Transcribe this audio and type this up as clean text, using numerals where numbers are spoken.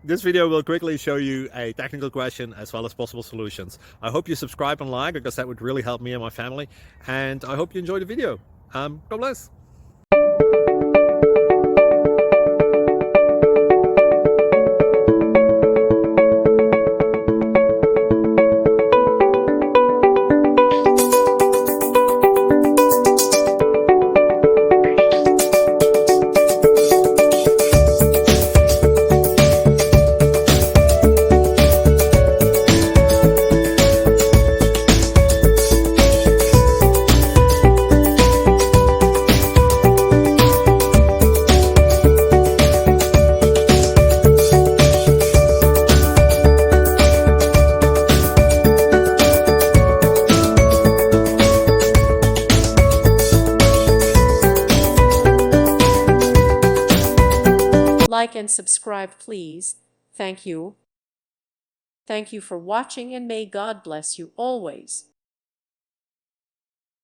This video will quickly show you a technical question as well as possible solutions. I hope you subscribe and like, because that would really help me and my family. And I hope you enjoy the video. God bless. Like and subscribe, please. Thank you. Thank you for watching, and may God bless you always.